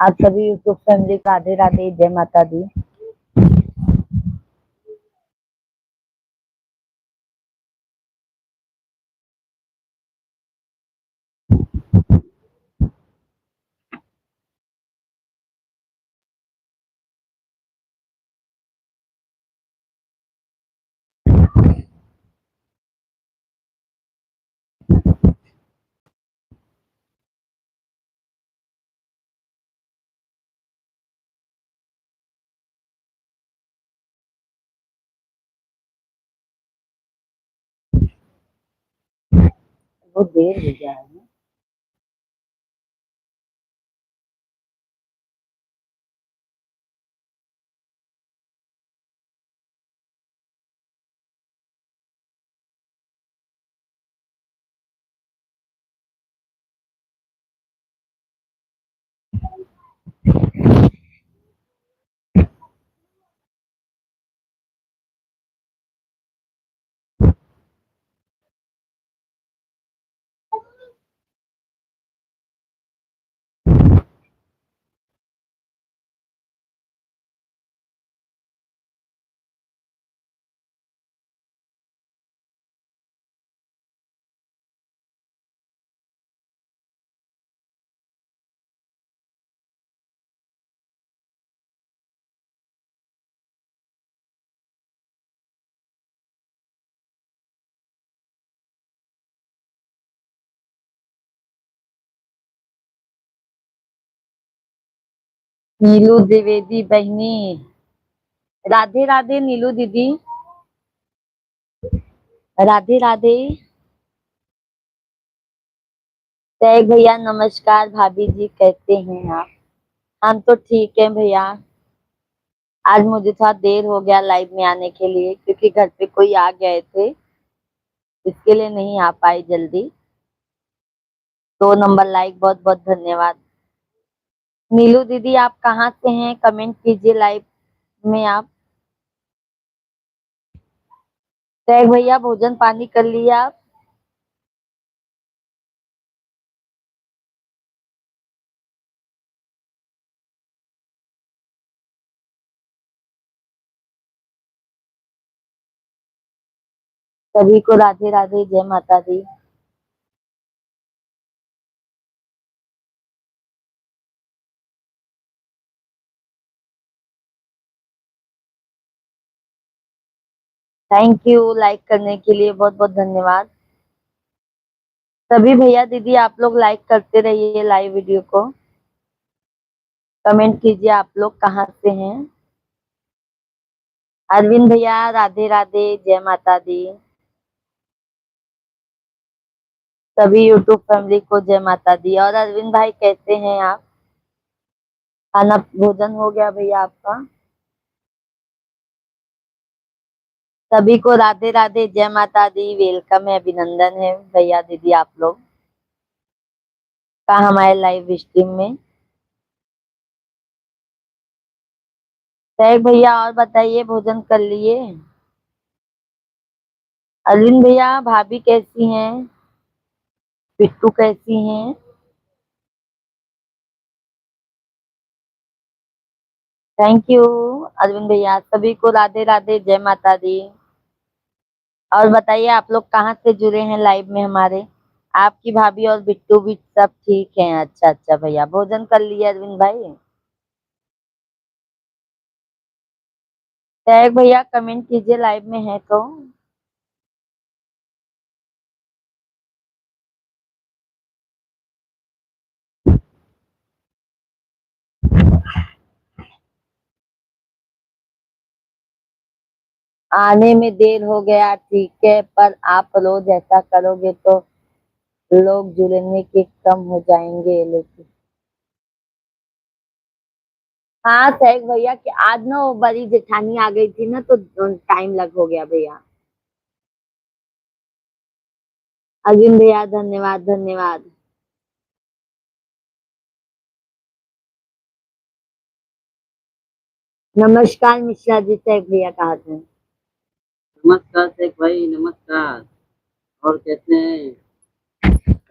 आप सभी YouTube family को राधे राधे, जय माता दी। बहुत देर हो गया है। नीलू द्विवेदी बहनी, राधे राधे। नीलू दीदी, राधे राधे। तैग भैया नमस्कार। भाभी जी कैसे हैं आप? हम तो ठीक है भैया। आज मुझे थोड़ा देर हो गया लाइव में आने के लिए, क्योंकि घर पे कोई आ गए थे, इसके लिए नहीं आ पाई जल्दी। 2 नंबर लाइक, बहुत बहुत धन्यवाद। नीलू दीदी आप कहाँ से हैं? कमेंट कीजिए लाइव में आप। तैग भैया भोजन पानी कर लिया आप? सभी को राधे राधे, जय माता दी। थैंक यू लाइक करने के लिए, बहुत बहुत धन्यवाद। सभी भैया दीदी आप लोग लाइक करते रहिए लाइव वीडियो को। कमेंट कीजिए आप लोग कहाँ से हैं। अरविंद भैया राधे राधे, जय माता दी। सभी यूट्यूब फैमिली को जय माता दी। और अरविंद भाई कैसे हैं आप? खाना भोजन हो गया भैया आपका? सभी को राधे राधे, जय माता दी। वेलकम है, अभिनंदन है भैया दीदी आप लोग का हमारे लाइव स्ट्रीम में। सैग भैया और बताइए, भोजन कर लिए? अरविंद भैया भाभी कैसी हैं? बिट्टू कैसी हैं? थैंक यू अरविंद भैया। सभी को राधे राधे, जय माता दी। और बताइए आप लोग कहाँ से जुड़े हैं लाइव में हमारे? आपकी भाभी और बिट्टू भी सब ठीक हैं? अच्छा अच्छा भैया, भोजन कर लिए अरविंद भाई? टैग भैया कमेंट कीजिए लाइव में है तो। आने में देर हो गया ठीक है, पर आप रोज ऐसा करोगे तो लोग जुड़ने के कम हो जाएंगे लेकिन। हाँ टैग भैया कि आज ना वो बड़ी जेठानी आ गई थी ना, तो टाइम लग हो गया भैया। अरविंद भैया धन्यवाद धन्यवाद। नमस्कार मिश्रा जी, टैग भैया कहा थे। नमस्कार शेख भाई, नमस्कार। और कैसे हैं?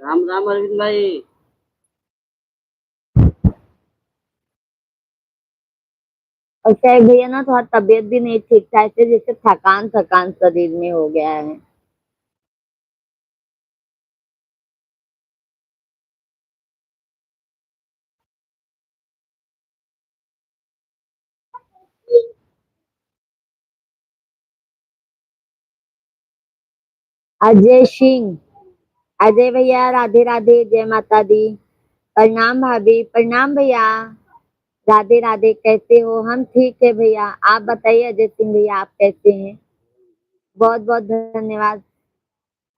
राम राम अरविंद भाई। और शायद भैया ना थोड़ा तबीयत भी नहीं ठीक था, ऐसे जैसे थकान थकान शरीर में हो गया है। अजय सिंह, अजय भैया राधे राधे, जय माता दी। प्रणाम भाभी, प्रणाम भैया। राधे राधे, कैसे हो? हम ठीक है भैया, आप बताइए अजय सिंह भैया, आप कैसे हैं? बहुत बहुत धन्यवाद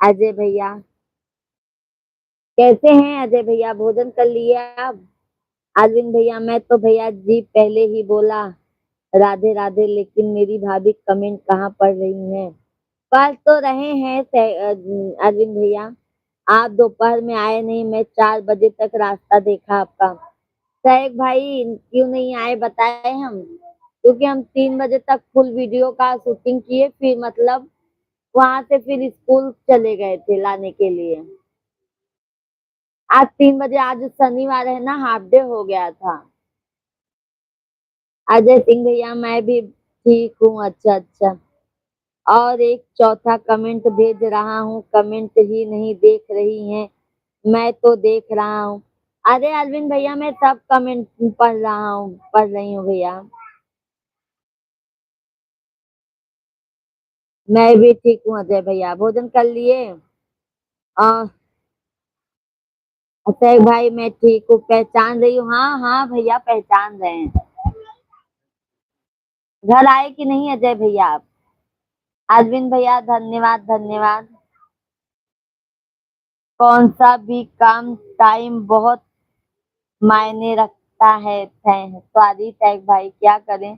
अजय भैया। कैसे हैं अजय भैया, भोजन कर लिए आप? अरविंद भैया, मैं तो भैया जी पहले ही बोला राधे राधे, लेकिन मेरी भाभी कमेंट कहाँ पढ़ रही हैं? पढ़ तो रहे हैं अरविंद भैया। आप दोपहर में आए नहीं, मैं 4 बजे तक रास्ता देखा आपका। सहक भाई क्यों नहीं आए बताए हम, क्योंकि हम 3 बजे तक फुल वीडियो का शूटिंग किए, फिर मतलब वहां से फिर स्कूल चले गए थे लाने के लिए। आज 3 बजे, आज शनिवार है ना, हाफ डे हो गया था। अजय सिंह भैया मैं भी ठीक हूँ, अच्छा अच्छा। और एक चौथा कमेंट भेज रहा हूँ, कमेंट ही नहीं देख रही हैं। मैं तो देख रहा हूँ। अरे अरविंद भैया मैं सब कमेंट पढ़ रहा हूँ, पढ़ रही हूँ भैया। मैं भी ठीक हूँ अजय भैया, भोजन कर लिए? आ, अच्छा भाई मैं ठीक हूँ, पहचान रही हूँ, हाँ हाँ भैया पहचान रहे हैं। घर आए कि नहीं अजय भैया आप? अरविंद भैया धन्यवाद धन्यवाद। कौन सा भी काम टाइम बहुत मायने रखता है। सॉरी टैग भाई, क्या करें।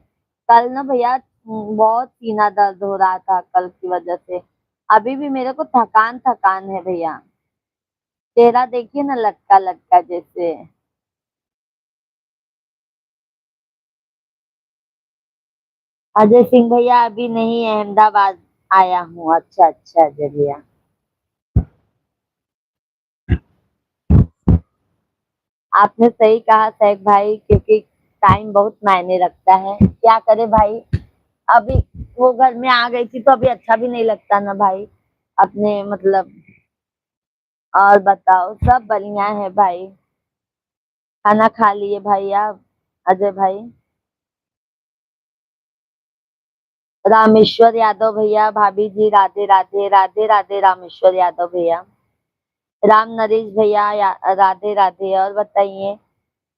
कल ना भैया बहुत सीना दर्द हो रहा था कल की वजह से। अभी भी मेरे को थकान थकान है भैया। चेहरा देखिए ना, लटका लटका जैसे। अजय सिंह भैया अभी नहीं, अहमदाबाद आया हूँ। अच्छा अच्छा अजय भैया। आपने सही कहा सैफ भाई, क्योंकि टाइम बहुत मायने रखता है, क्या करे भाई। अभी वो घर में आ गई थी तो अभी अच्छा भी नहीं लगता ना भाई, अपने मतलब। और बताओ, सब बढ़िया है भाई। खाना खा लिए भाई आप, अजय भाई? रामेश्वर यादव भैया, भाभी जी राधे राधे, राधे राधे रामेश्वर यादव भैया। राम नरेश भैया राधे राधे, और बताइए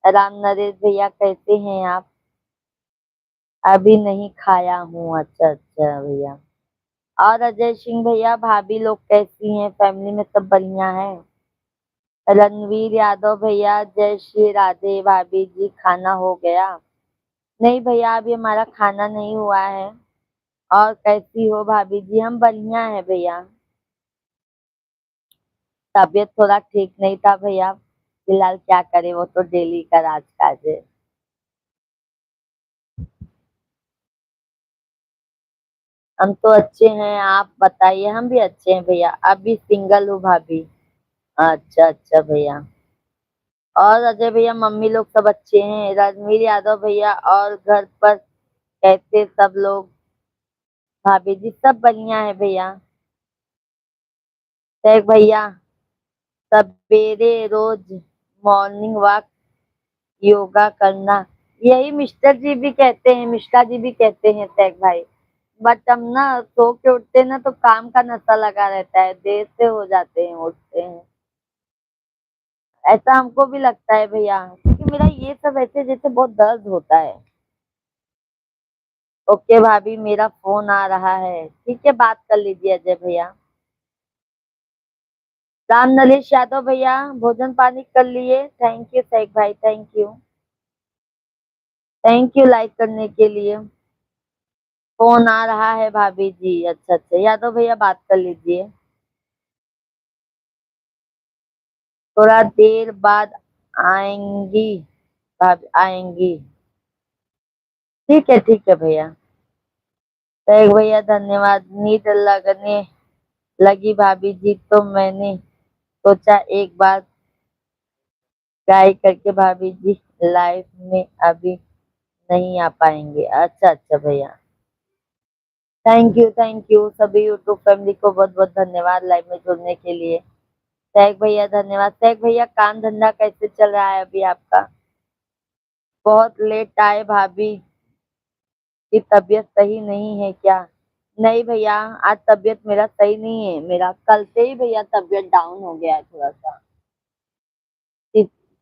राम नरेश भैया कैसे हैं आप? अभी नहीं खाया हूँ, अच्छा अच्छा भैया। और अजय सिंह भैया भाभी लोग कैसी हैं, फैमिली में सब बढ़िया है? रणवीर यादव भैया, जय श्री राधे, भाभी जी खाना हो गया? नहीं भैया अभी हमारा खाना नहीं हुआ है। और कैसी हो भाभी जी? हम बढ़िया है भैया। तबीयत थोड़ा ठीक नहीं था भैया, फिलहाल क्या करे, वो तो डेली का राजकाज है। हम तो अच्छे हैं, आप बताइए। हम भी अच्छे हैं भैया, अभी सिंगल हूँ भाभी। अच्छा अच्छा भैया। और अजय भैया मम्मी लोग सब अच्छे हैं? रणवीर यादव भैया, और घर पर कैसे सब लोग? भाभी जी सब बढ़िया है भैया। शेख भैया सवेरे रोज मॉर्निंग वॉक, योगा करना, यही मिस्टर जी भी कहते हैं, मिश्रा जी भी कहते हैं शेख भाई। बट हम ना सो के उठते हैं ना तो काम का नशा लगा रहता है, देर से हो जाते हैं उठते हैं। ऐसा हमको भी लगता है भैया, क्योंकि मेरा ये सब ऐसे जैसे बहुत दर्द होता है। ओके भाभी, मेरा फोन आ रहा है, ठीक है बात कर लीजिए अजय भैया। राम नरेश यादव भैया, भोजन पानी कर लिए? थैंक यू शेख भाई, thank you. Thank you like करने के लिए। फोन आ रहा है भाभी जी, अच्छा अच्छा यादव भैया बात कर लीजिए। थोड़ा देर बाद आएंगी भाभी, आएंगी। ठीक है भैया। शेख भैया धन्यवाद। नींद लगने लगी भाभी जी तो मैंने सोचा एक बार ट्राई करके भाभी जी लाइफ में अभी नहीं आ पाएंगे। अच्छा अच्छा भैया, थैंक यू सभी यूट्यूब फैमिली को बहुत बहुत धन्यवाद लाइव में जुड़ने के लिए। सहक भैया धन्यवाद। सहक भैया काम धंधा कैसे चल रहा है अभी आपका? बहुत लेट आए भाभी की तबीयत सही नहीं है क्या? नहीं भैया, आज तबीयत मेरा सही नहीं है। मेरा कल से ही भैया तबीयत डाउन हो गया है थोड़ा सा।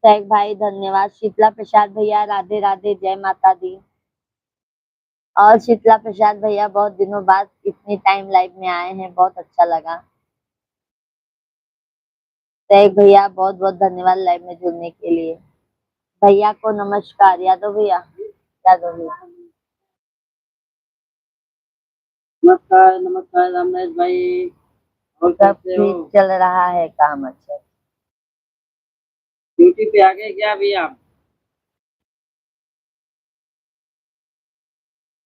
सहक भाई धन्यवाद। शीतला प्रसाद भैया राधे राधे, जय माता दी। और शीतला प्रसाद भैया बहुत दिनों बाद इतनी टाइम लाइव में आए हैं, बहुत अच्छा लगा। सहक भैया बहुत बहुत धन्यवाद लाइव में जुड़ने के लिए। भैया को नमस्कार। यादव भैया, यादव भैया नमस्कार नमस्कार रमेश भाई, और सब कैसे हो? ठीक चल रहा है काम? अच्छा। ड्यूटी पे आ गए क्या अभी आप?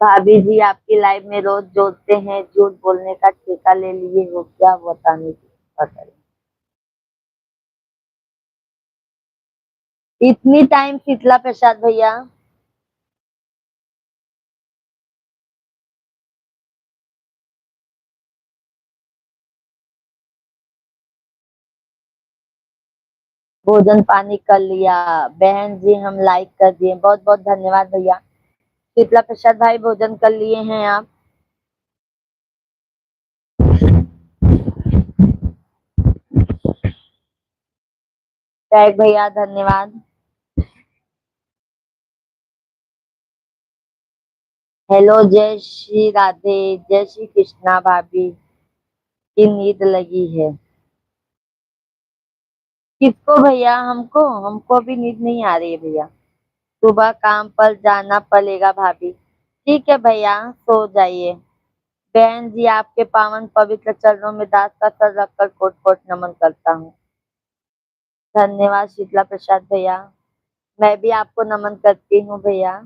भाभी जी आपकी लाइव में रोज जोड़ते हैं, झूठ बोलने का ठेका ले लिए हो क्या? बताने की पता नहीं। इतनी टाइम शीतला प्रसाद भैया? भोजन पानी कर लिया? बहन जी हम लाइक कर दिए, बहुत बहुत धन्यवाद भैया। शीतला प्रसाद भाई भोजन कर लिए हैं आप? टैग भैया धन्यवाद। हेलो, जय श्री राधे, जय श्री कृष्णा। भाभी की नींद लगी है? किसको भैया? हमको? हमको अभी नींद नहीं आ रही है भैया। सुबह काम पर जाना पड़ेगा भाभी। ठीक है भैया, सो जाइए। बहन जी आपके पावन पवित्र चरणों में दास का सर रखकर कोट कोट नमन करता हूँ। धन्यवाद शीतला प्रसाद भैया। मैं भी आपको नमन करती हूँ भैया।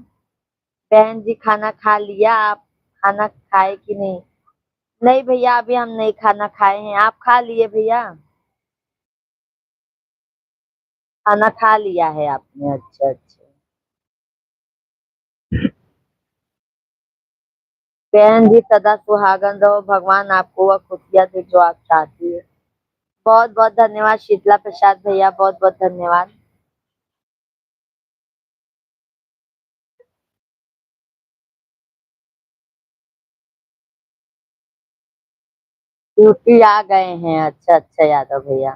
बहन जी खाना खा लिया आप? खाना खाए कि नहीं? नहीं भैया, अभी हम नहीं खाना खाए हैं। आप खा लिए भैया? खाना खा लिया है आपने? अच्छा अच्छा। बहन जी सदा सुहागन रहो, भगवान आपको वह खुशियाँ दे जो आप चाहती है। बहुत बहुत धन्यवाद शीतला प्रसाद भैया, बहुत बहुत धन्यवाद। ड्यूटी आ गए हैं? अच्छा अच्छा यादव भैया।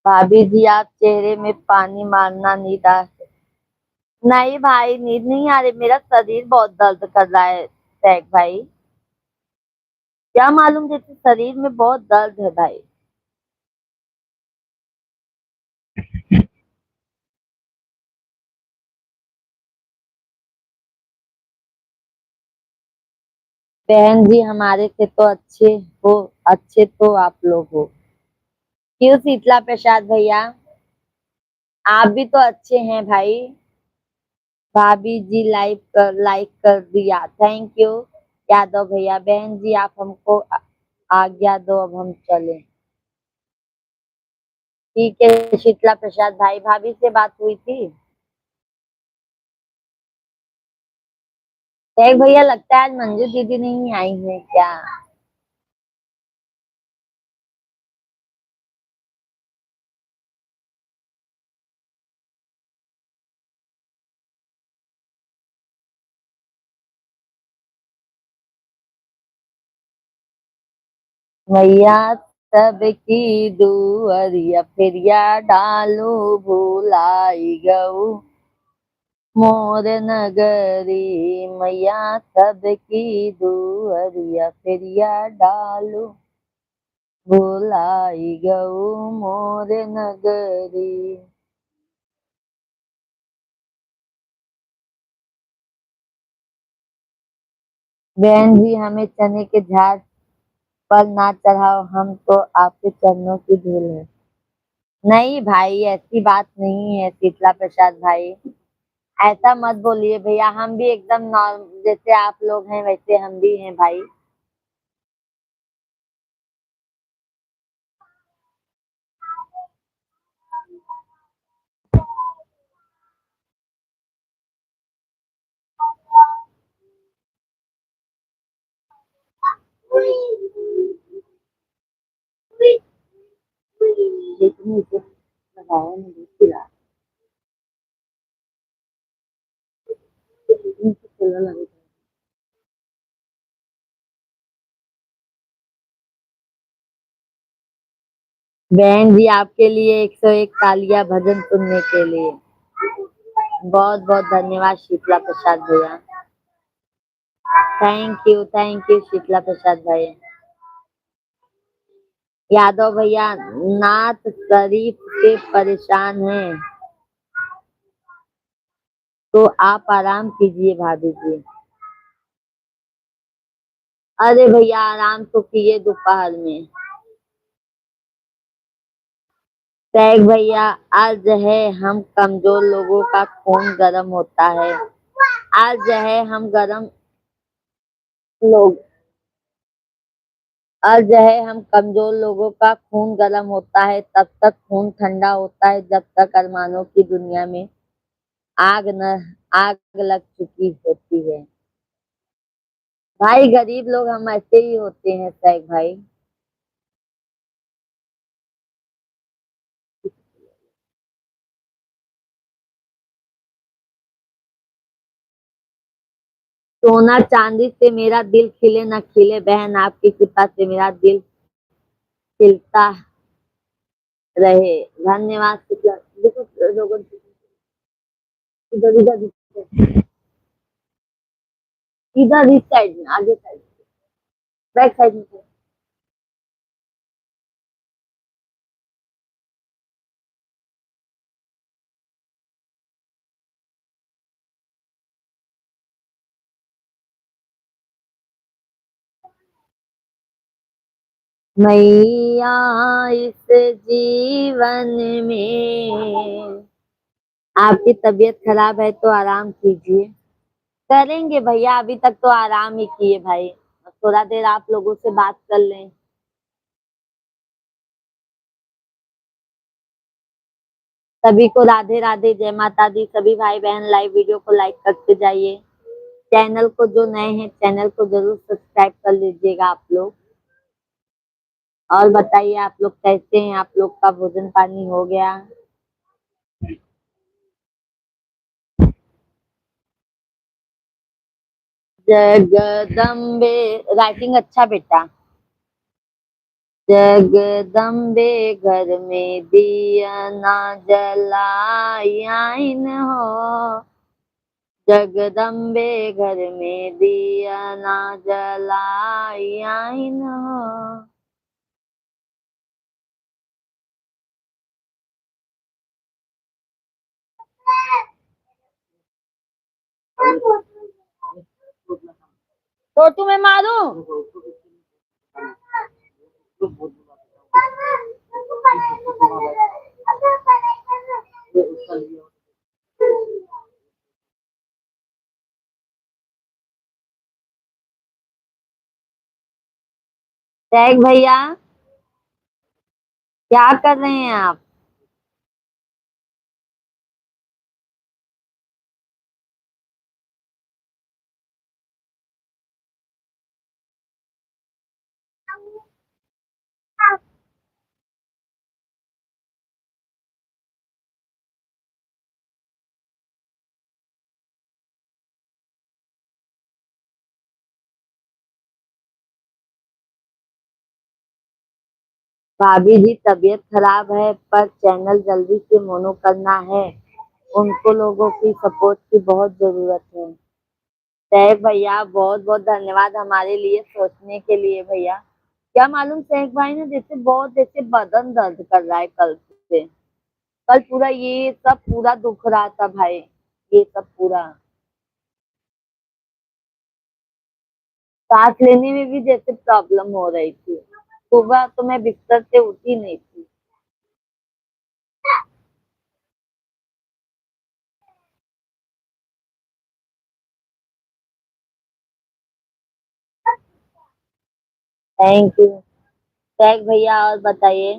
भाभी जी आप चेहरे में पानी मारना, नींद आ? नहीं भाई, नींद नहीं आ रही, मेरा शरीर बहुत दर्द कर रहा है सैक भाई। क्या मालूम, जैसे शरीर में बहुत दर्द है भाई। बहन जी हमारे से तो अच्छे हो, अच्छे तो आप लोग हो। क्यों शीतला प्रसाद भैया, आप भी तो अच्छे हैं भाई। भाभी जी लाइक कर दिया, थैंक यू यादव भैया। बहन जी आप हमको आज्ञा दो, अब हम चले। ठीक है शीतला प्रसाद भाई, भाभी से बात हुई थी? एक भैया लगता है आज मंजू दीदी नहीं आई है क्या? भैया सबकी दुअरिया फेरिया डालू भुलाई गऊ मोर नगरी। मैया सबकी दुअरिया फेरिया डालू भुलाई गऊ मोर नगरी। बहन जी हमें चने के झाड़ पर ना चढ़ाओ, हम तो आपके चरणों की धूल है। नहीं भाई, ऐसी बात नहीं है शीतला प्रसाद भाई। ऐसा मत बोलिए भैया, हम भी एकदम नॉर्मल, जैसे आप लोग हैं वैसे हम भी हैं भाई। नीचे लगाया नहीं देखी रहा नीचे चलने लगे। बहन जी आपके लिए 101 तालियां भजन सुनने के लिए। बहुत बहुत धन्यवाद शीतला प्रसाद भैया। थैंक यू शीतला प्रसाद भाई। यादव भैया नाथ शरीफ से परेशान हैं तो आप आराम कीजिए भाभी जी। अरे भैया आराम तो किए दोपहर में। टैग भैया आज है हम कमजोर लोगों का खून गर्म होता है। आज है हम गरम लोग आज है हम कमजोर लोगों का खून गर्म होता है तब तक खून ठंडा होता है जब तक अरमानों की दुनिया में आग न आग लग चुकी होती है। भाई गरीब लोग हम ऐसे ही होते हैं टैग भाई। सोना चांदी से मेरा दिल खिले न खिले बहन आपकी कृपा से मेरा दिल खिलता रहे। धन्यवाद शुक्ला। देखो लोगों इधर इधर इधर इस साइड में आगे साइड बैक साइड में। मैया इस जीवन में आपकी तबीयत खराब है तो आराम कीजिए। करेंगे भैया अभी तक तो आराम ही किए भाई। थोड़ा देर आप लोगों से बात कर लें। सभी को राधे राधे जय माता दी। सभी भाई बहन लाइव वीडियो को लाइक करते जाइए। चैनल को जो नए हैं चैनल को जरूर सब्सक्राइब कर लीजिएगा आप लोग। और बताइए आप लोग कैसे हैं। आप लोग का भोजन पानी हो गया। जगदम्बे राइटिंग अच्छा बेटा। जगदम्बे घर में दिया ना जलाइन हो। जगदम्बे घर में दिया ना जलाइन हो। छोटू मैं मारू। टैग भैया क्या कर रहे हैं आप। भाभी जी तबीयत खराब है पर चैनल जल्दी से मोनो करना है। उनको लोगों की सपोर्ट की बहुत जरूरत है। शेख भैया बहुत बहुत धन्यवाद हमारे लिए सोचने के लिए भैया। क्या मालूम शेख भाई ने जैसे बहुत जैसे बदन दर्द कर रहा है कल से। कल पूरा ये सब पूरा दुख रहा था भाई। ये सब पूरा सांस लेने में भी जैसे प्रॉब्लम हो रही थी। सुबह तो मैं बिस्तर से उठी नहीं थी। थैंक यू शेख भैया। और बताइए।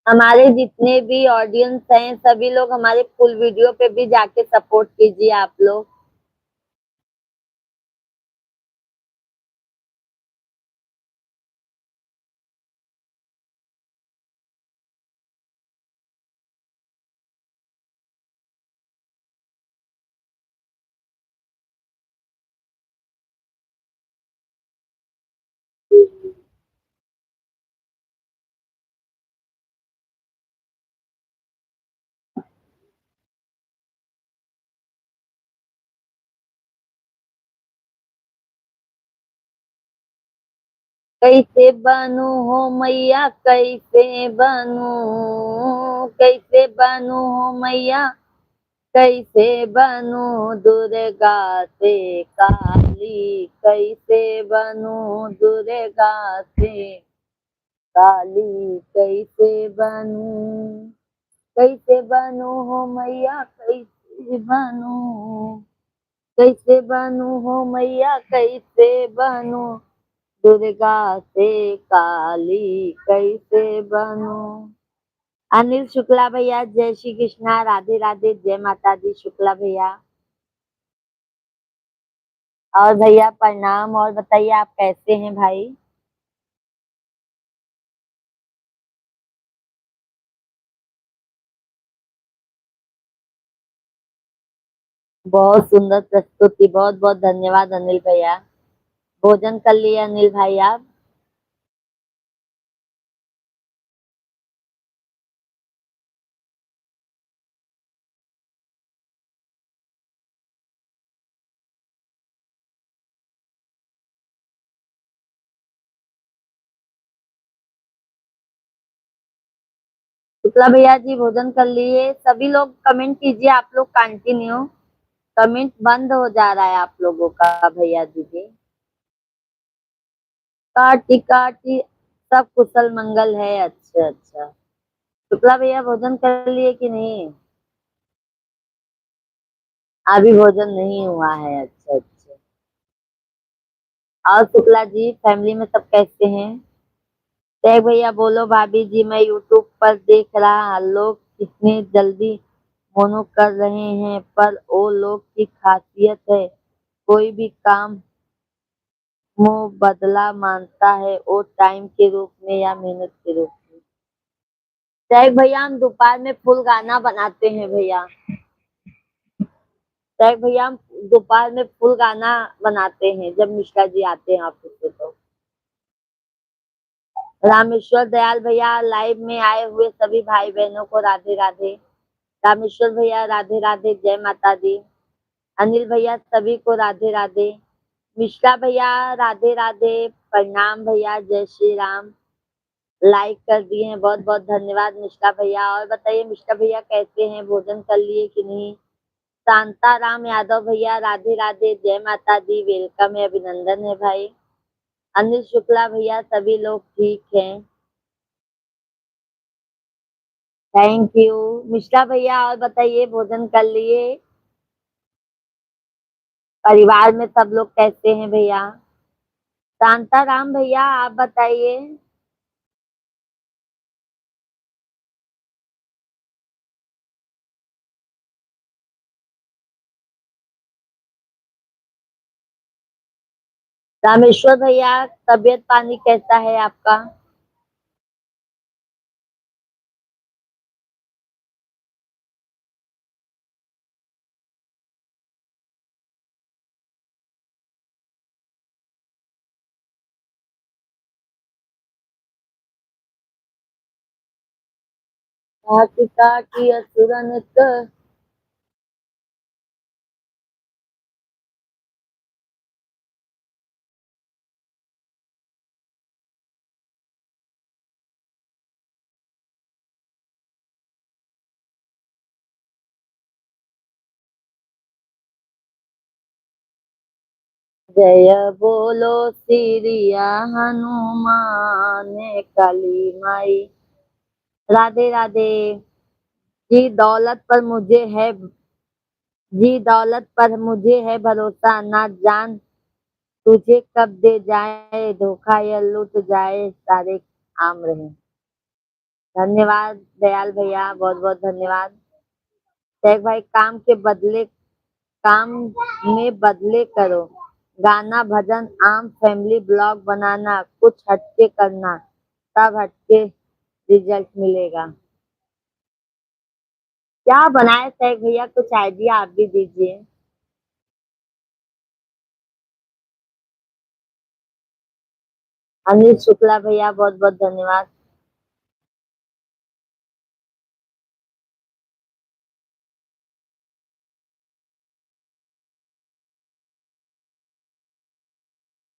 हमारे जितने भी ऑडियंस हैं सभी लोग हमारे फुल वीडियो पे भी जाके सपोर्ट कीजिए आप लोग। कैसे बनू हो मैया कैसे बनू, कैसे बनू हो मैया कैसे बनू, दुर्गा से काली कैसे बनू, दुर्गा से काली कैसे बनू, कैसे बनू हो मैया कैसे बनू, कैसे बनू हो मैया कैसे बनू, दुर्गा से काली कैसे बनू। अनिल शुक्ला भैया जय श्री कृष्णा, राधे राधे, जय माता दी शुक्ला भैया। और भैया प्रणाम, और बताइए आप कैसे हैं भाई। बहुत सुंदर प्रस्तुति, बहुत बहुत धन्यवाद अनिल भैया। भोजन कर लिए अनिल भाई आप। शुक्ला भैया जी भोजन कर लिए। सभी लोग कमेंट कीजिए, आप लोग कंटिन्यू। कमेंट बंद हो जा रहा है आप लोगों का भैया दीदी। काटी काटी सब कुशल मंगल है। अच्छा अच्छा। शुक्ला भैया भोजन कर लिए कि नहीं। अभी भोजन नहीं हुआ है। अच्छा अच्छा। और शुक्ला जी फैमिली में सब कैसे हैं। तय भैया बोलो भाभी जी, मैं यूट्यूब पर देख रहा लोग कितने जल्दी मोनो कर रहे हैं, पर वो लोग की खासियत है कोई भी काम मुंह बदला मानता है, वो टाइम के रूप में या मेहनत के रूप में। तय भैया हम दोपहर में फुल गाना बनाते हैं भैया। तय भैया हम दोपहर में फुल गाना बनाते हैं जब मिश्रा जी आते हैं ऑफिस से। तो रामेश्वर दयाल भैया लाइव में आए हुए सभी भाई बहनों को राधे राधे। रामेश्वर भैया राधे राधे, जय माता दी। अनिल भैया सभी को राधे राधे। मिश्रा भैया राधे राधे, प्रणाम भैया, जय श्री राम। लाइक कर दिए हैं, बहुत बहुत धन्यवाद मिश्रा भैया। और बताइए मिश्रा भैया कैसे हैं, भोजन कर लिए कि नहीं। शांता राम यादव भैया राधे राधे, जय माता दी, वेलकम है, अभिनंदन है भाई। अनिल शुक्ला भैया सभी लोग ठीक हैं। थैंक यू मिश्रा भैया। और बताइए भोजन कर लिए। परिवार में सब लोग कैसे हैं भैया। शांता राम भैया आप बताइए। रामेश्वर भैया तबीयत पानी कैसा है आपका। कार्तिका की असुरन क जय बोलो सिरिया हनुमान काली माई। राधे राधे। जी दौलत पर मुझे है, जी दौलत पर मुझे है भरोसा, ना जान तुझे कब दे जाए धोखा, या लूट जाए सारे काम रहे। धन्यवाद दयाल भैया, बहुत बहुत धन्यवाद। शेख भाई काम के बदले, काम में बदले करो, गाना भजन आम फैमिली ब्लॉग बनाना, कुछ हटके करना, तब हटके रिजल्ट मिलेगा। क्या बनाए शेख भैया, कुछ आइडिया आप भी दीजिए। अनिल शुक्ला भैया बहुत बहुत धन्यवाद।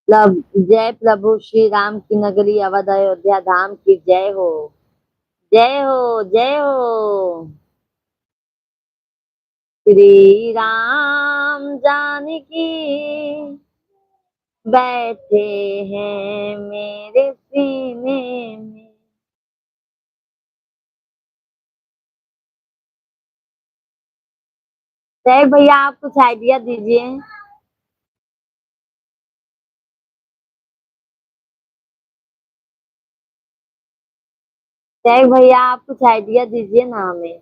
जय प्रभु श्री राम की नगरी अवध अयोध्या धाम की जय हो। जय हो जय हो। श्री राम जानकी बैठे हैं मेरे सीने में। जय भैया आप कुछ आइडिया दीजिए। जय भैया आप कुछ आइडिया दीजिए ना हमें।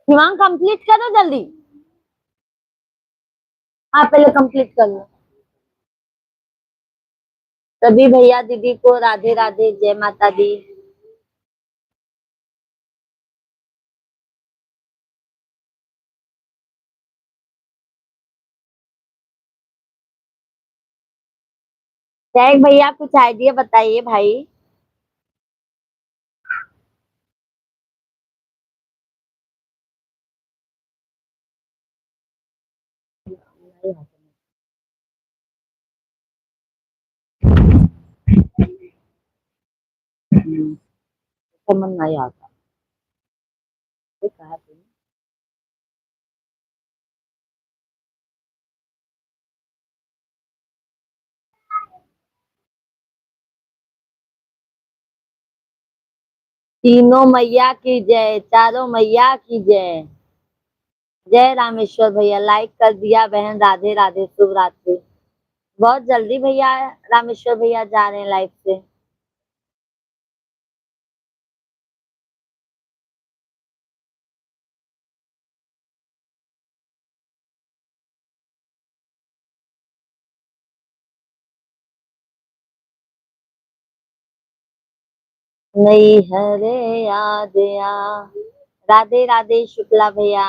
शिवांग कंप्लीट करो जल्दी। हाँ पहले कंप्लीट कर लो। सभी भैया दीदी को राधे राधे जय माता दी। जय भैया कुछ आइडिया बताइए भाई। समझ नहीं आता ये कहा तुमने। तीनों मैया की जय, चारों मैया की जय। जय रामेश्वर भैया लाइक कर दिया बहन, राधे राधे शुभ रात्रि। बहुत जल्दी भैया रामेश्वर भैया जा रहे हैं लाइफ से। नहीं हरे याद आ। राधे राधे शुक्ला भैया।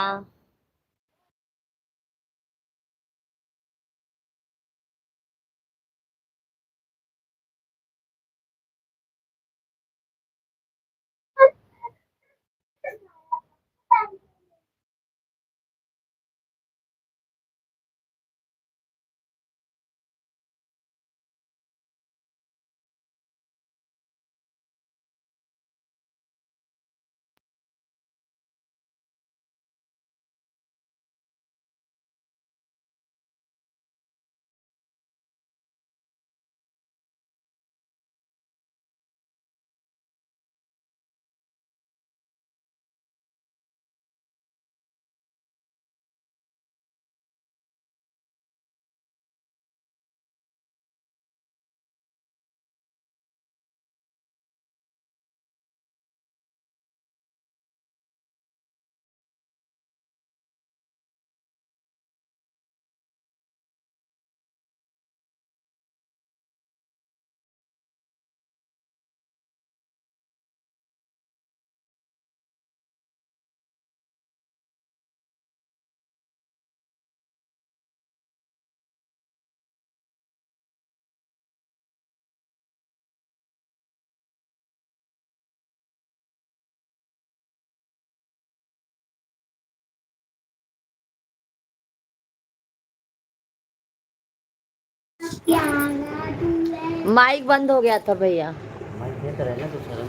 माइक बंद हो गया था भैया। माइक देख रहे ना दूसरा।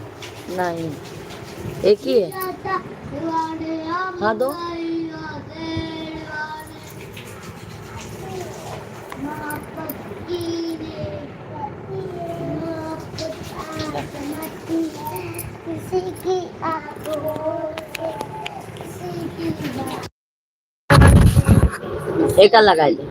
नहीं एक ही है। हाँ दो। एक लगा दो।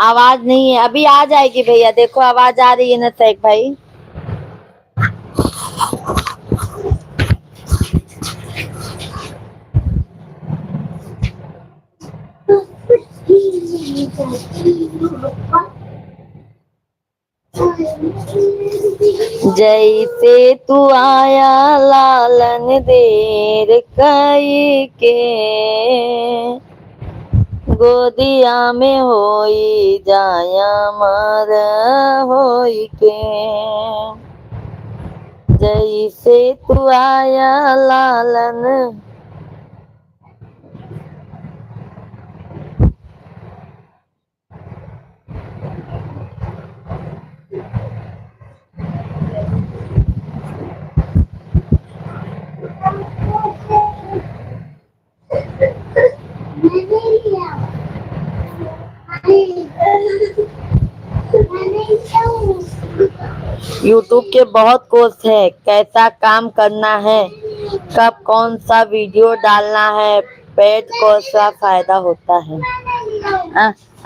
आवाज नहीं है, अभी आ जाएगी भैया, देखो आवाज आ रही है ना सैक भाई। जैसे तू आया लालन देर कई के, गोदिया में होई जाया मर होई के। जैसे तू आया लालन। यूट्यूब के बहुत कोर्स है, कैसा काम करना है, कब कौन सा वीडियो डालना है, पेड कोर्स का फायदा होता है।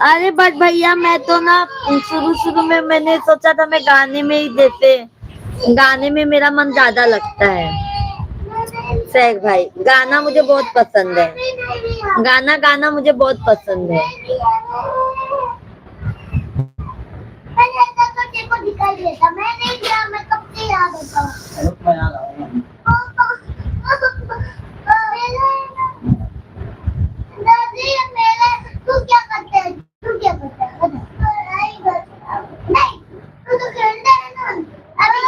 अरे बट भैया मैं तो ना शुरू शुरू में मैंने सोचा था मैं गाने में ही देते, गाने में मेरा मन ज्यादा लगता है। सैक भाई गाना मुझे बहुत पसंद है, गाना गाना मुझे बहुत पसंद है। को दिखाई देता, मैं नहीं गया, मैं कब से याद होता दादी मेरे तू क्या करते है, तू क्या करता है, नहीं तू तो खेलता है ना, अभी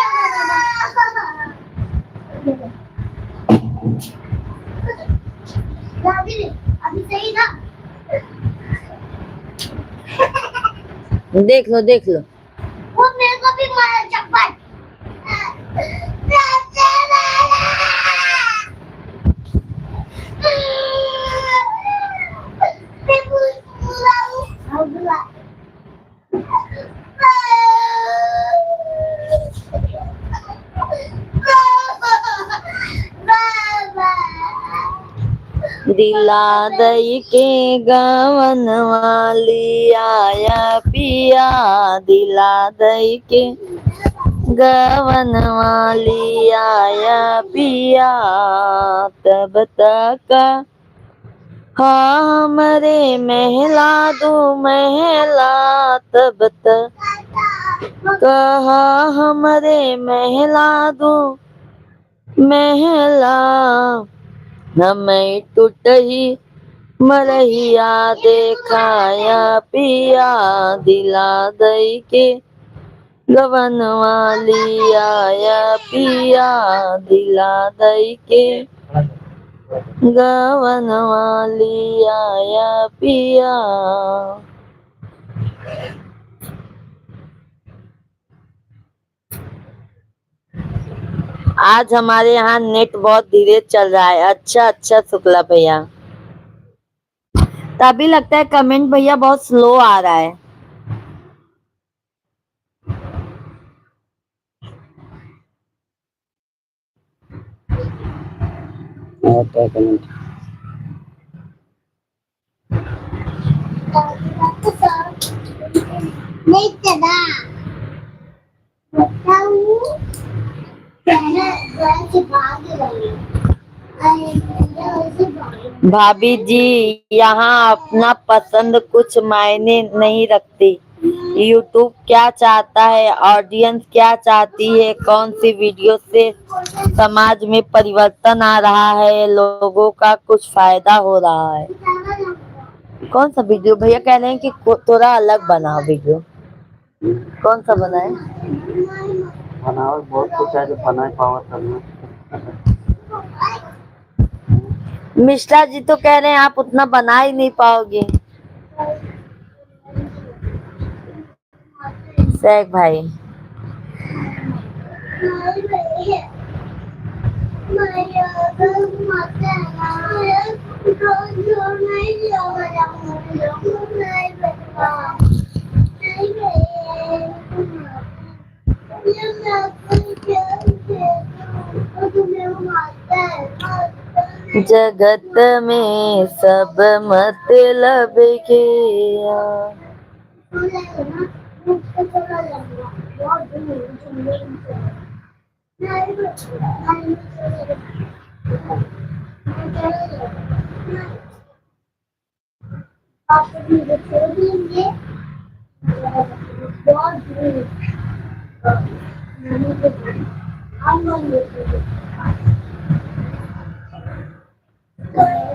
दादी अभी सही था। देख लो देख लो, वो मेरे को भी मारा चप्पल। दिला दई के गवन वाली आया पिया, दिला दई के गवन वाली आया पिया, तब तक हाँ हमरे महला दो महला, तब तक कहा हमरे महला दो महला, हमें टूट ही मरहिया देखाया पिया, दिला दई के गवन वाली आया पिया, दिला दई के गवन वाली आया पिया। आज हमारे यहाँ नेट बहुत धीरे चल रहा है। अच्छा अच्छा शुक्ला भैया, तभी लगता है कमेंट भैया बहुत स्लो आ रहा है। कमेंट नहीं चला भाभी जी, यहाँ अपना पसंद कुछ मायने नहीं रखती। यूट्यूब क्या चाहता है, ऑडियंस क्या चाहती है, कौन सी वीडियो से समाज में परिवर्तन आ रहा है, लोगों का कुछ फायदा हो रहा है। कौन सा वीडियो भैया कह रहे हैं कि थोड़ा अलग बनाओ वीडियो, कौन सा बनाए? बनाओ, बहुत कुछ है जो बना पावर करना। मिश्रा जी तो कह रहे हैं आप उतना बना ही नहीं पाओगे। सैक भाई जगत में सब मतलब के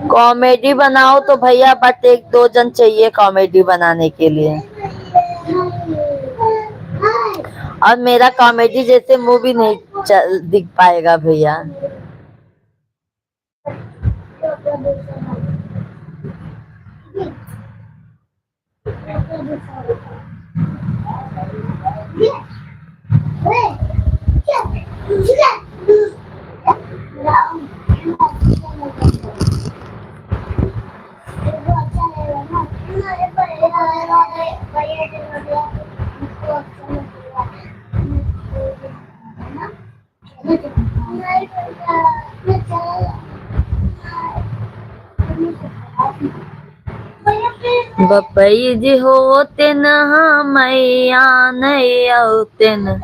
कॉमेडी बनाओ तो भैया, बट एक दो जन चाहिए कॉमेडी बनाने के लिए। और मेरा कॉमेडी जैसे मुंह भी नहीं दिख पाएगा भैया। बपई जी होते न मैया नहीं औते न,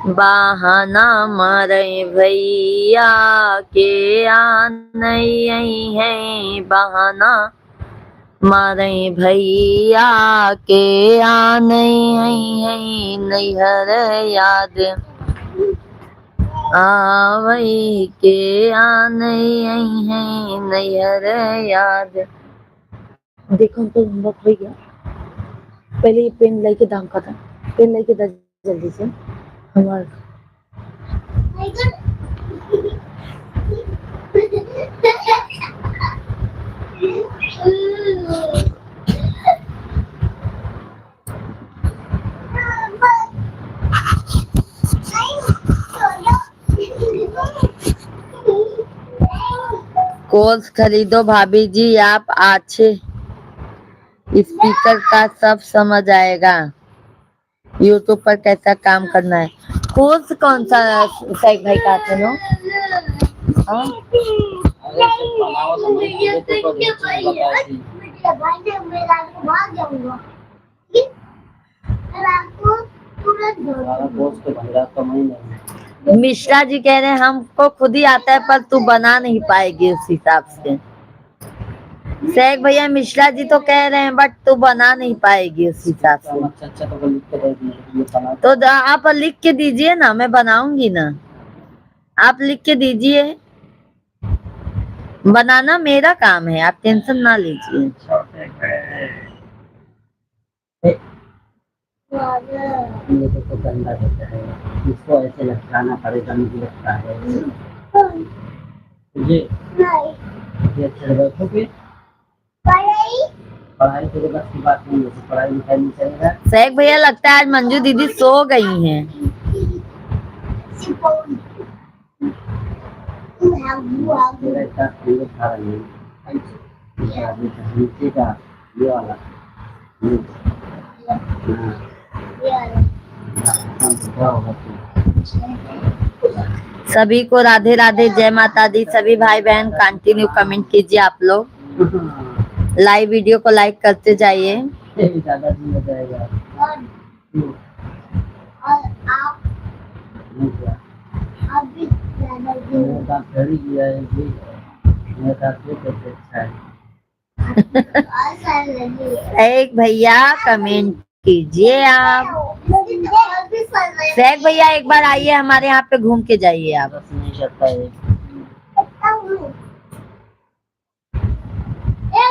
बहाना मारे भैया के नहीं है, बहाना मारे भैया के नहीं है, नैहर याद आवई के नहीं है, नैहर याद। देखो तो होमवर्क हो गया। पहले ये पेन लेके दाम का था, पेन लेके दस जल्दी से हमारा। कोर्स खरीदो भाभी जी, आप अच्छे स्पीकर का सब समझ आएगा। यूट्यूब पर कैसा काम करना है। कोर्स कौन सा सैक भाई का आते नो? मिश्रा जी कह रहे हैं हमको खुद ही आता है पर तू बना नहीं पाएगी उस हिसाब से। शेख भैया मिश्रा जी तो कह रहे हैं बट तू बना नहीं पाएगी उस हिसाब से। तो आप लिख के दीजिए ना, मैं बनाऊंगी ना। आप लिख के दीजिए, बनाना मेरा काम है, आप टेंशन ना लीजिए। ये तो गंदा होता है, इसको ऐसे लटकाना पड़ेगा, मुझे लगता है। ये अच्छा बैठोगे, पढ़ाई के बस की बात नहीं है, पढ़ाई लिखाई नहीं चलेगा। शेख भैया लगता है आज मंजू दीदी सो गई हैं। नीचे का ये वाला सभी को राधे राधे, जय माता दी। सभी भाई बहन कंटिन्यू कमेंट कीजिए, आप लोग लाइव वीडियो को लाइक करते जाइए। ज्यादा दिन हो जाएगा। और आप अभी मेरा घड़ी गया है जी, मेरा कैसे अच्छा है। एक भैया कमेंट कीजिए आप। शेख भैया एक बार आइए हमारे यहाँ पे, घूम के जाइए आप। बस नहीं सकता है।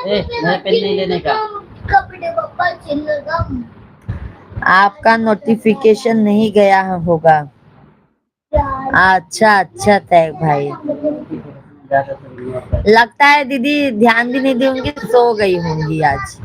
नया पेन नहीं लेने का। आपका नोटिफिकेशन नहीं गया होगा। अच्छा अच्छा तैग भाई, लगता है दीदी ध्यान भी नहीं दूंगी, सो गई होंगी आज।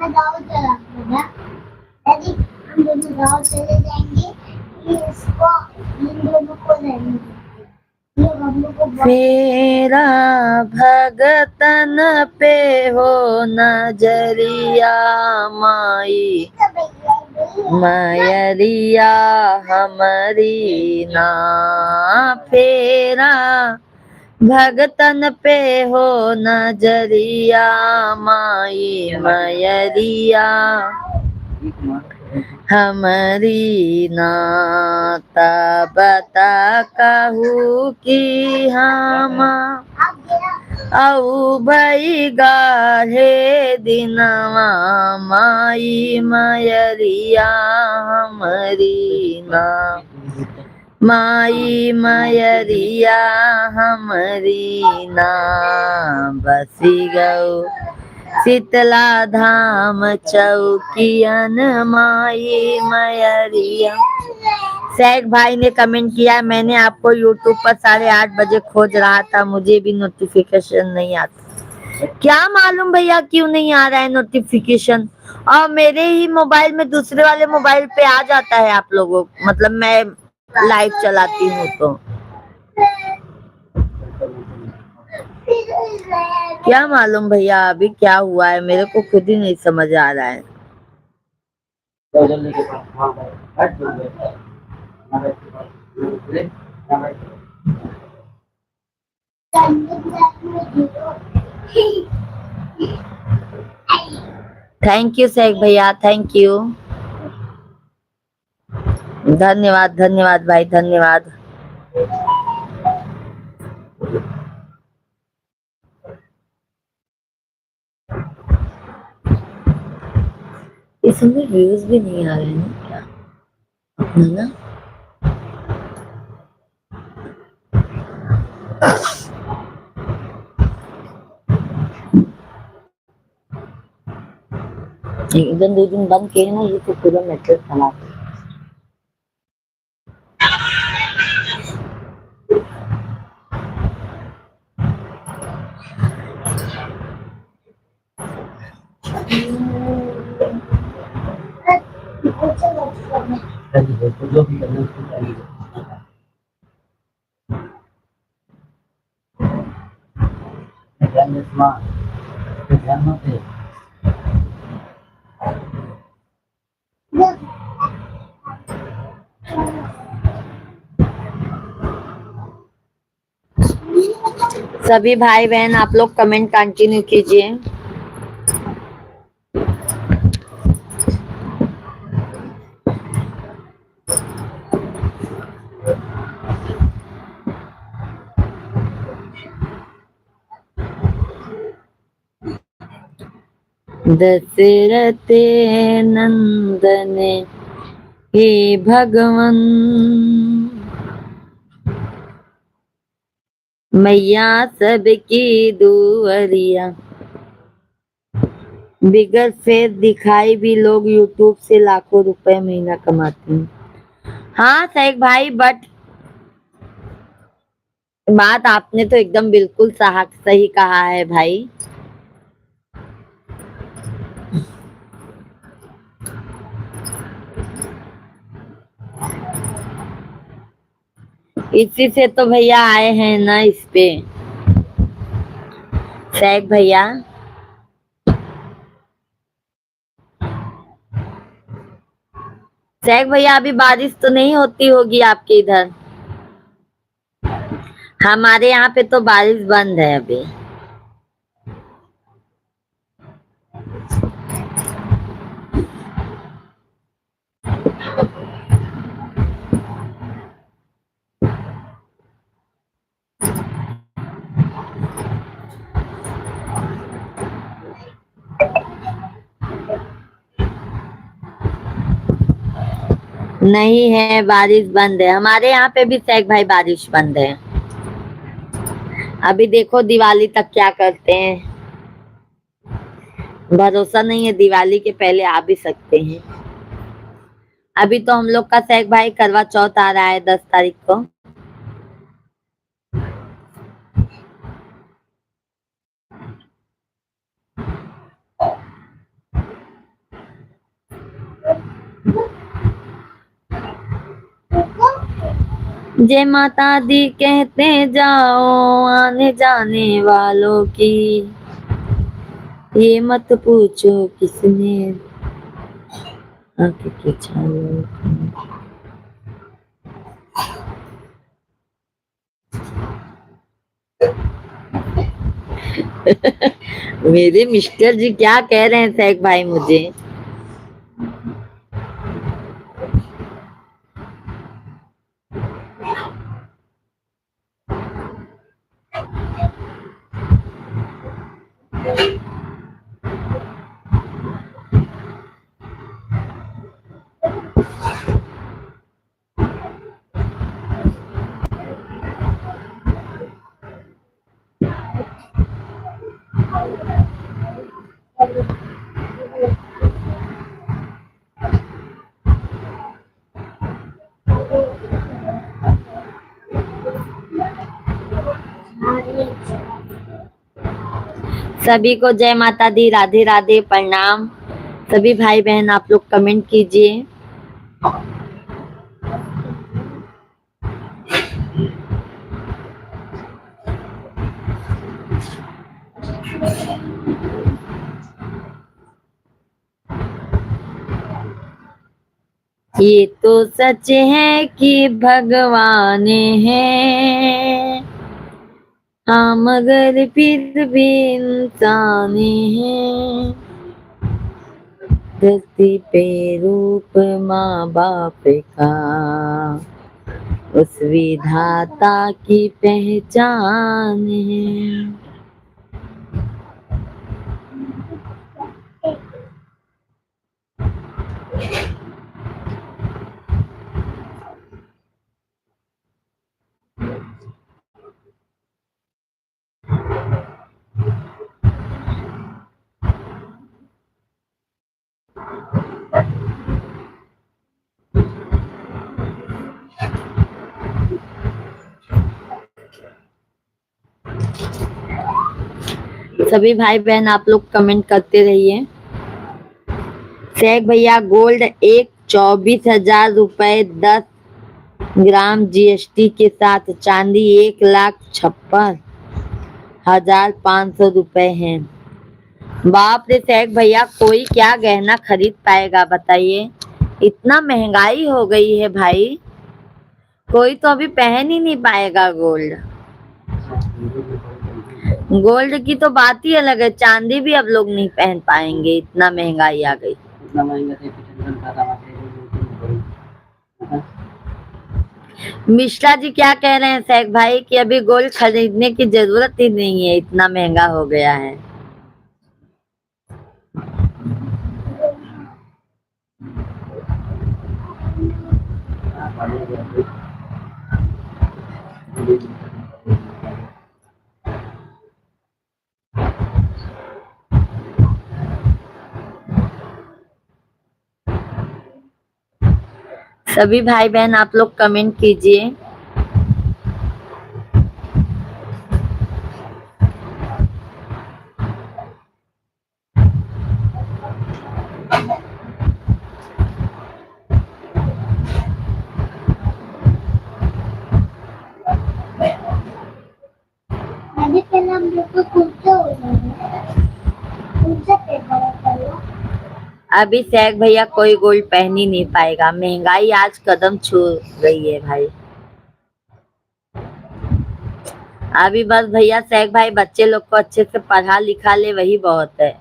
गाँव चला यदि हम दोनों गाँव चले जाएंगे, इसको इन दोनों को रहने देंगे। फेरा भगतन पे हो नजरिया माई मयरिया हमारी ना फेरा भगतन पे हो नजरिया माई मयरिया हमारी नाता बता कहू की हम औ भई गाहे दिनवा माई मयरिया हमारी ना माई मयरिया हमारी ना बसी गौ शीतला धाम चौकियन माई मयरिया। सैग भाई ने कमेंट किया है, मैंने आपको यूट्यूब पर 8:30 बजे खोज रहा था, मुझे भी नोटिफिकेशन नहीं आता। क्या मालूम भैया क्यों नहीं आ रहा है नोटिफिकेशन। और मेरे ही मोबाइल में दूसरे वाले मोबाइल पे आ जाता है आप लोगों, मतलब मैं लाइव चलाती हूँ तो। क्या मालूम भैया अभी क्या हुआ है, मेरे को खुद ही नहीं समझ आ रहा है। थैंक यू शेख भैया, थैंक यू, धन्यवाद धन्यवाद भाई, धन्यवाद। इसमें व्यूज भी नहीं आ रहे हैं क्या अपना ना। एक दिन 2 दिन बंद किए ना, ये तो पूरा नेटवर्क खराब है। जो भी करना उसको चाहिए। ध्यान मत दे। सभी भाई बहन आप लोग कमेंट कंटिन्यू कीजिए। दशरथ नंदन हे भगवन मैया सबकी दुआरिया। बिगर फेस दिखाई भी लोग यूट्यूब से लाखों रुपए महीना कमाते हैं। हाँ सैक भाई, बट बात आपने तो एकदम बिल्कुल सही कहा है भाई। इसी से तो भैया आए हैं ना इस पे सैक भैया। सैक भैया अभी बारिश तो नहीं होती होगी आपके इधर। हमारे यहाँ पे तो बारिश बंद है अभी। नहीं है, बारिश बंद है हमारे यहाँ पे भी सैक भाई, बारिश बंद है। अभी देखो दिवाली तक क्या करते हैं, भरोसा नहीं है, दिवाली के पहले आ भी सकते हैं। अभी तो हम लोग का सैक भाई करवा चौथ आ रहा है 10 तारीख को। जय माता दी कहते जाओ आने जाने वालों की, ये मत पूछो किसने आंखें की छालों की। मेरे मिस्टर जी क्या कह रहे हैं सैक भाई मुझे? सभी को जय माता दी, राधे राधे, प्रणाम। सभी भाई बहन आप लोग कमेंट कीजिए। ये तो सच है कि भगवान है, हाँ मगर फिर भी इंसान है। धरती पे रूप माँ बाप का, उस विधाता की पहचान है। सभी भाई बहन आप लोग कमेंट करते रहिए। शेख भैया गोल्ड एक 24,000 रुपए 10 ग्राम जीएसटी के साथ, चांदी 1,56,500 रुपए है। बाप रे शेख भैया, कोई क्या गहना खरीद पाएगा बताइए? इतना महंगाई हो गई है भाई, कोई तो अभी पहन ही नहीं पाएगा गोल्ड। गोल्ड की तो बात ही अलग है, चांदी भी अब लोग नहीं पहन पाएंगे, इतना महंगाई आ गई। इतना महंगा थे पिछले का था मिश्रा जी क्या कह रहे हैं शेख भाई कि अभी गोल्ड खरीदने की जरूरत ही नहीं है, इतना महंगा हो गया है। सभी भाई बहन आप लोग कमेंट कीजिए। अभी पहले हम लोग को कुर्ता हो जाएगा, कुर्ता पेपर करो। अभी शेख भैया कोई गोल्ड पहन ही नहीं पाएगा, महंगाई आज कदम छू गई है भाई। अभी बस भैया शेख भाई बच्चे लोग को अच्छे से पढ़ा लिखा ले, वही बहुत है।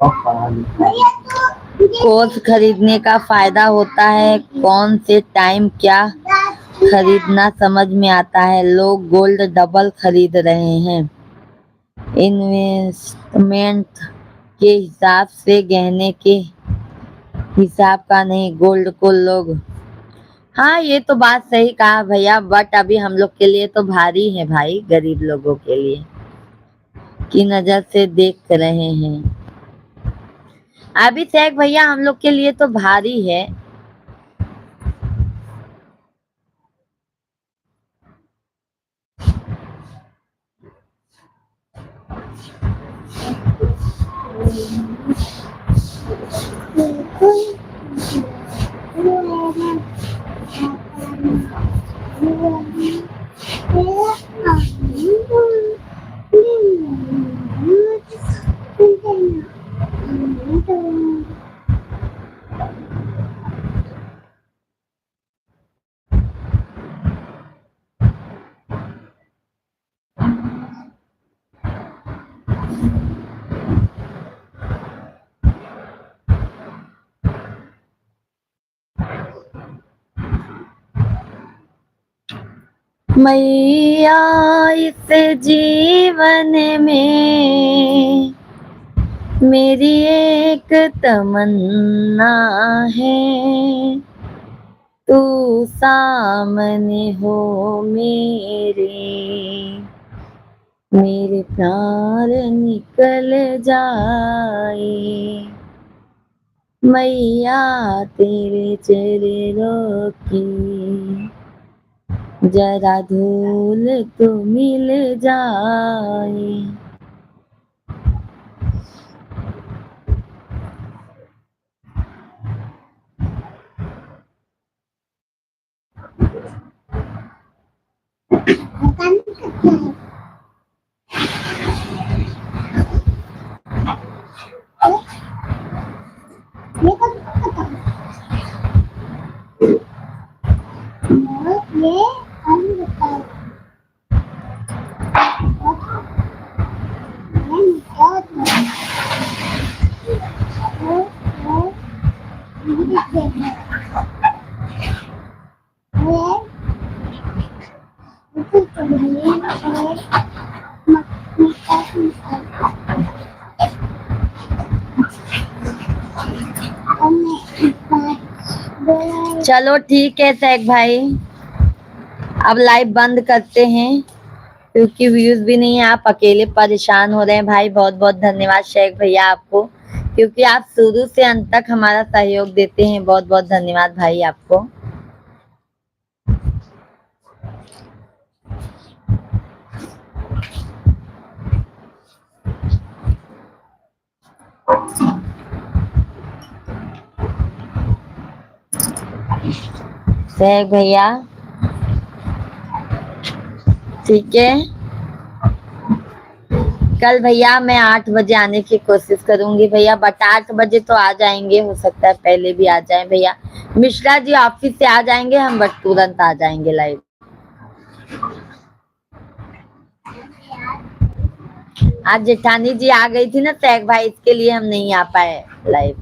सब पढ़ा लिखा है। कोर्स खरीदने का फायदा होता है, कौन से टाइम क्या खरीदना समझ में आता है। लोग गोल्ड डबल खरीद रहे हैं, इन्वेस्टमेंट के हिसाब से, गहने के हिसाब का नहीं। गोल्ड को लोग, हाँ ये तो बात सही कहा भैया, बट अभी हम लोग के लिए तो भारी है भाई, गरीब लोगों के लिए की नजर से देख रहे हैं। अभी शेख भैया हम लोग के लिए तो भारी है। मैया इस जीवन में मेरी एक तमन्ना है, तू सामने हो मेरे प्राण निकल जाए। मैया तेरे चरणों की जरा धूल तो मिल जाए। चलो ठीक है शेख भाई, अब लाइव बंद करते हैं क्योंकि व्यूज भी नहीं है, आप अकेले परेशान हो रहे हैं भाई। बहुत बहुत धन्यवाद शेख भैया आपको, क्योंकि आप शुरू से अंत तक हमारा सहयोग देते हैं। बहुत बहुत धन्यवाद भाई आपको। शेख भैया ठीक है, कल भैया मैं 8 बजे आने की कोशिश करूंगी भैया, बट 8 बजे तो आ जाएंगे, हो सकता है पहले भी आ जाए भैया। मिश्रा जी ऑफिस से आ जाएंगे हम, बट तुरंत आ जाएंगे लाइव। आज जेठानी जी आ गई थी ना शेख भाई, इसके लिए हम नहीं आ पाए लाइव।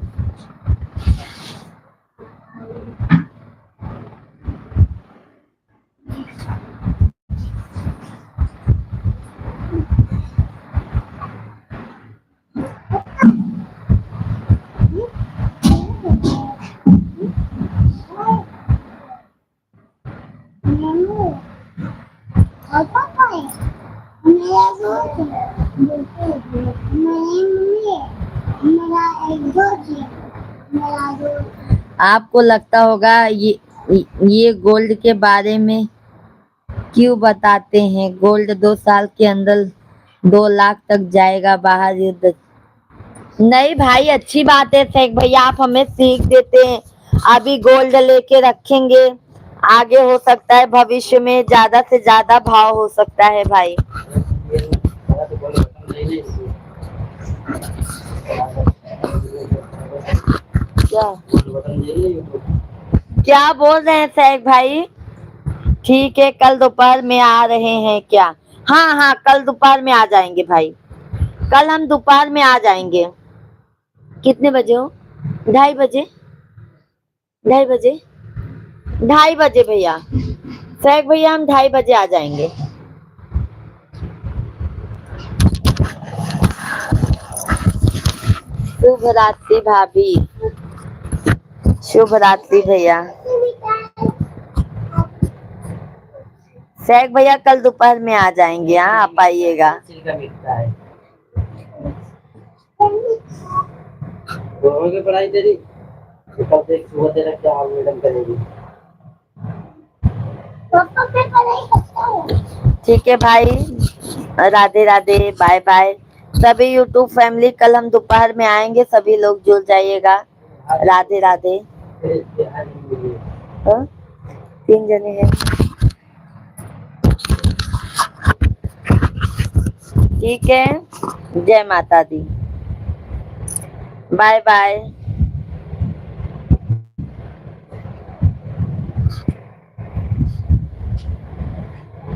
आपको लगता होगा ये गोल्ड के बारे में क्यों बताते हैं, गोल्ड 2 साल के अंदर 2 लाख तक जाएगा बाहर युद्ध। नहीं भाई अच्छी बात है शेख भैया, आप हमें सीख देते हैं। अभी गोल्ड लेके रखेंगे, आगे हो सकता है भविष्य में ज्यादा से ज्यादा भाव हो सकता है भाई। क्या बोल रहे हैं शेख भाई? ठीक है कल दोपहर में आ रहे हैं क्या? हाँ हाँ कल दोपहर में आ जाएंगे भाई, कल हम दोपहर में आ जाएंगे। कितने बजे हो? 2:30 बजे? 2:30 बजे? 2:30 बजे भैया। सैक भैया हम 2:30 बजे आ जाएंगे। शुभ रात्रि भाभी। शुभ रात्रि भैया। सैक भैया कल दोपहर में आ जाएंगे। हाँ आप आइएगा। का मिलता है दोनों की पढ़ाई तेरी कल से सुबह तेरा क्या हाल मैडम करेगी पापा पे पढ़ाई करता है। ठीक है भाई, राधे राधे, बाय बाय। सभी यूट्यूब फैमिली कल हम दोपहर में आएंगे, सभी लोग जुड़ जाइएगा। राधे राधे। हाँ? 3 जने हैं। ठीक है, जय माता दी, बाय बाय।